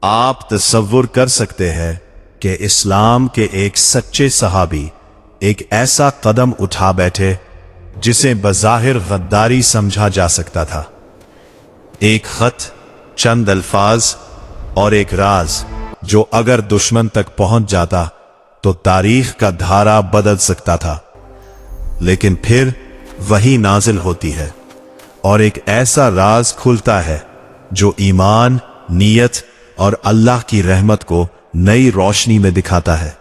आप तसव्वुर कर सकते हैं कि इस्लाम के एक सच्चे सहाबी एक ऐसा कदम उठा बैठे जिसे बज़ाहिर गद्दारी समझा जा सकता था। एक खत, चंद अल्फाज और एक राज जो अगर दुश्मन तक पहुंच जाता तो तारीख का धारा बदल सकता था। लेकिन फिर वही नाजिल होती है और एक ऐसा राज खुलता है जो ईमान, नीयत और अल्लाह की रहमत को नई रोशनी में दिखाता है।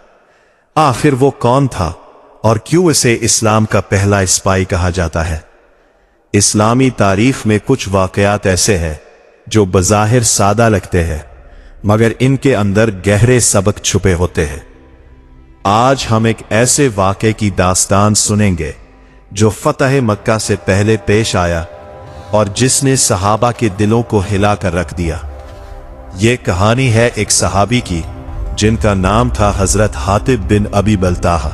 आखिर वो कौन था और क्यों इसे इस्लाम का पहला स्पाई कहा जाता है? इस्लामी तारीख में कुछ वाकयात ऐसे हैं जो बज़ाहिर सादा लगते हैं, मगर इनके अंदर गहरे सबक छुपे होते हैं। आज हम एक ऐसे वाक़े की दास्तान सुनेंगे जो फतह मक्का से पहले पेश आया और जिसने सहाबा के दिलों को हिलाकर रख दिया। ये कहानी है एक सहाबी की जिनका नाम था हजरत हातिब बिन अबी बल्ताहा।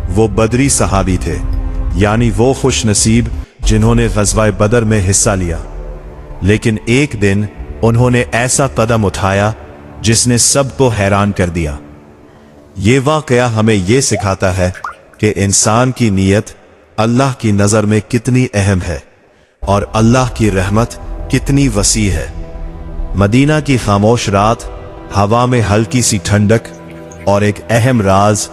वो बदरी सहाबी थे, यानी वो खुश नसीब जिन्होंने ग़ज़वा बदर में हिस्सा लिया। लेकिन एक दिन उन्होंने ऐसा कदम उठाया जिसने सबको हैरान कर दिया। ये वाक़या हमें यह सिखाता है कि इंसान की नीयत अल्लाह की नज़र में कितनी अहम है और अल्लाह की रहमत कितनी वसी है। मदीना की खामोश रात, हवा में हल्की सी ठंडक और एक अहम राज,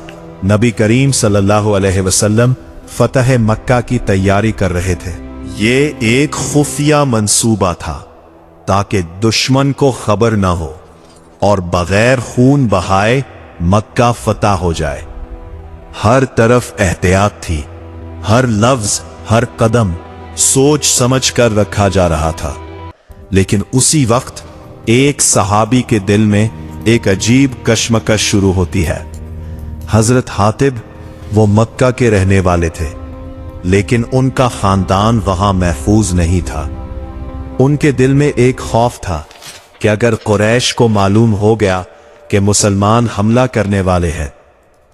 नबी करीम सल्लल्लाहु अलैहि वसल्लम फतह मक्का की तैयारी कर रहे थे। ये एक खुफिया मंसूबा था ताकि दुश्मन को खबर ना हो और बगैर खून बहाए मक्का फतह हो जाए। हर तरफ एहतियात थी, हर लफ्ज, हर कदम सोच समझ कर रखा जा रहा था। लेकिन उसी वक्त एक सहाबी के दिल में एक अजीब कश्मकश शुरू होती है। हजरत हातिब वो मक्का के रहने वाले थे, लेकिन उनका खानदान वहां महफूज नहीं था। उनके दिल में एक खौफ था कि अगर कुरैश को मालूम हो गया कि मुसलमान हमला करने वाले हैं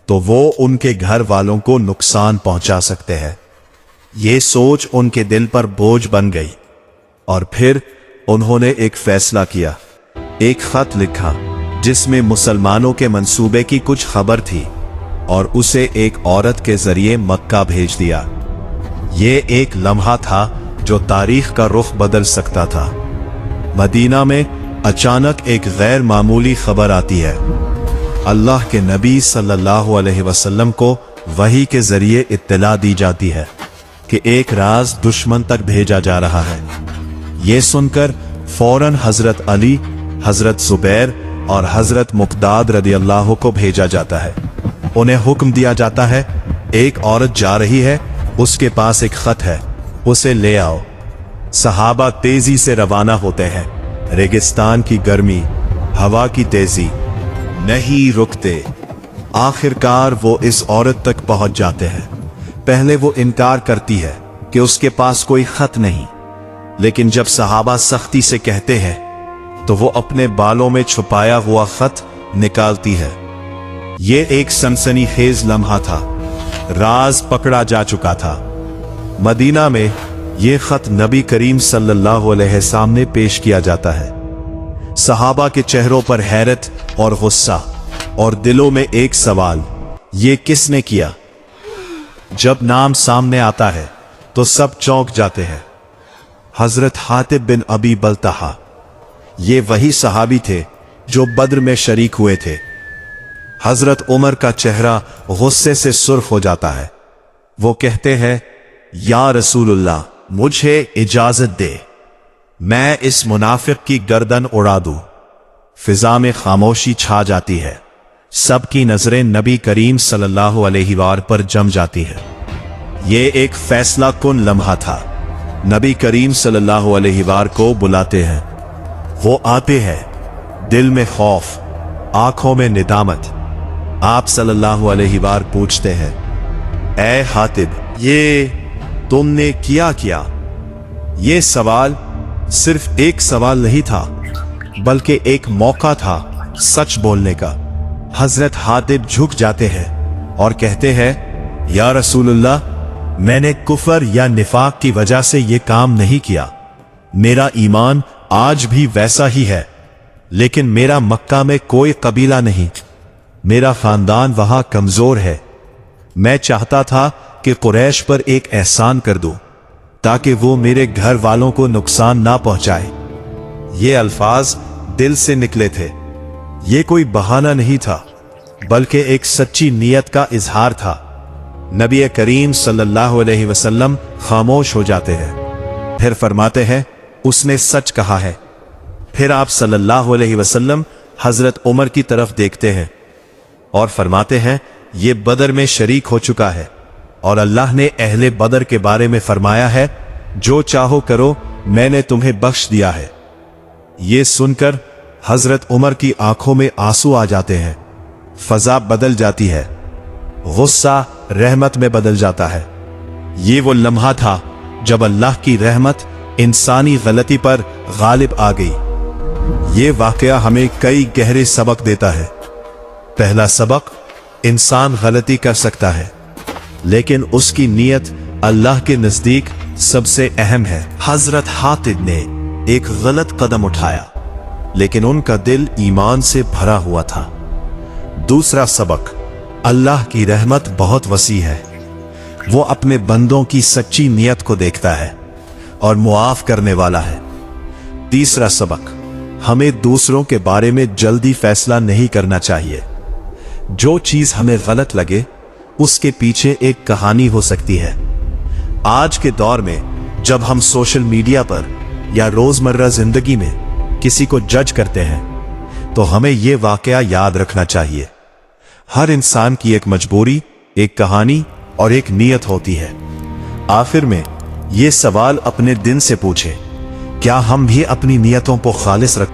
तो वो उनके घर वालों को नुकसान पहुंचा सकते हैं। ये सोच उनके दिल पर बोझ बन गई और फिर उन्होंने एक फैसला किया। एक खत लिखा जिसमें मुसलमानों के मंसूबे की कुछ खबर थी और उसे एक औरत के जरिए मक्का भेज दिया। ये एक लम्हा था जो तारीख का रुख बदल सकता था। मदीना में अचानक एक गैर मामूली खबर आती है। अल्लाह के नबी सल्लल्लाहु अलैहि वसल्लम को वही के जरिए इत्तला दी जाती है कि एक राज दुश्मन तक भेजा जा रहा है। यह सुनकर फौरन हजरत अली, हजरत जुबैर और हजरत मुक़दाद रदियल्लाहु को भेजा जाता है। उन्हें हुक्म दिया जाता है, एक औरत जा रही है, उसके पास एक खत है, उसे ले आओ। सहाबा तेजी से रवाना होते हैं। रेगिस्तान की गर्मी, हवा की तेजी नहीं रुकते। आखिरकार वो इस औरत तक पहुंच जाते हैं। पहले वो इनकार करती है कि उसके पास कोई खत नहीं, लेकिन जब सहाबा सख्ती से कहते हैं तो वो अपने बालों में छुपाया हुआ खत निकालती है। ये एक सनसनीखेज लम्हा था। राज पकड़ा जा चुका था। मदीना में ये खत नबी करीम सल्लल्लाहु अलैहि सामने पेश किया जाता है। सहाबा के चेहरों पर हैरत और गुस्सा और दिलों में एक सवाल, ये किसने किया? जब नाम सामने आता है तो सब चौंक जाते हैं। हजरत हातिब बिन अबी बल्ताहा, ये वही सहाबी थे जो बद्र में शरीक हुए थे। हजरत उमर का चेहरा गुस्से से सुर्ख हो जाता है। वो कहते हैं, या रसूलुल्लाह, मुझे इजाजत दे, मैं इस मुनाफिक की गर्दन उड़ा दूं। फिजा में खामोशी छा जाती है। सबकी नजरें नबी करीम सल्लल्लाहु अलैहि वार पर जम जाती है। ये एक फैसला कुन लम्हा था। नबी करीम सल्लल्लाहु अलैहि वार को बुलाते हैं। वो आते हैं, दिल में खौफ, आंखों में निदामत। आप सल्लल्लाहु अलैहि वार पूछते हैं, ए हातिब, ये तुमने किया? ये सवाल सिर्फ एक सवाल नहीं था, बल्कि एक मौका था सच बोलने का। हजरत हातिब झुक जाते हैं और कहते हैं, या रसूलुल्लाह, मैंने कुफर या निफाक की वजह से ये काम नहीं किया। मेरा ईमान आज भी वैसा ही है। लेकिन मेरा मक्का में कोई कबीला नहीं, मेरा खानदान वहां कमजोर है। मैं चाहता था कि कुरैश पर एक एहसान कर दूं ताकि वो मेरे घर वालों को नुकसान ना पहुंचाए। ये अल्फाज दिल से निकले थे। ये कोई बहाना नहीं था, बल्कि एक सच्ची नीयत का इजहार था। नबी करीम सल्लल्लाहु अलैहि वसल्लम खामोश हो जाते हैं, फिर फरमाते हैं, उसने सच कहा है। फिर आप सल्लल्लाहु अलैहि वसल्लम हजरत उमर की तरफ देखते हैं और फरमाते हैं, ये बदर में शरीक हो चुका है और अल्लाह ने अहले बदर के बारे में फरमाया है, जो चाहो करो, मैंने तुम्हें बख्श दिया है। ये सुनकर हजरत उमर की आंखों में आंसू आ जाते हैं, फजा बदल जाती है, गुस्सा रहमत में बदल जाता है। ये वो लम्हा था जब अल्लाह की रहमत इंसानी गलती पर गालिब आ गई। ये वाकया हमें कई गहरे सबक देता है। पहला सबक, इंसान गलती कर सकता है, लेकिन उसकी नीयत अल्लाह के नजदीक सबसे अहम है। हजरत हातिब ने एक गलत कदम उठाया, लेकिन उनका दिल ईमान से भरा हुआ था। दूसरा सबक, अल्लाह की रहमत बहुत वसी है। वो अपने बंदों की सच्ची नीयत को देखता है और मुआफ करने वाला है। तीसरा सबक, हमें दूसरों के बारे में जल्दी फैसला नहीं करना चाहिए। जो चीज हमें गलत लगे, उसके पीछे एक कहानी हो सकती है। आज के दौर में जब हम सोशल मीडिया पर या रोजमर्रा जिंदगी में किसी को जज करते हैं, तो हमें यह वाकया याद रखना चाहिए, हर इंसान की एक मजबूरी, एक कहानी और एक नीयत होती है। आखिर में यह सवाल अपने दिन से पूछे, क्या हम भी अपनी नीयतों को खालिस रख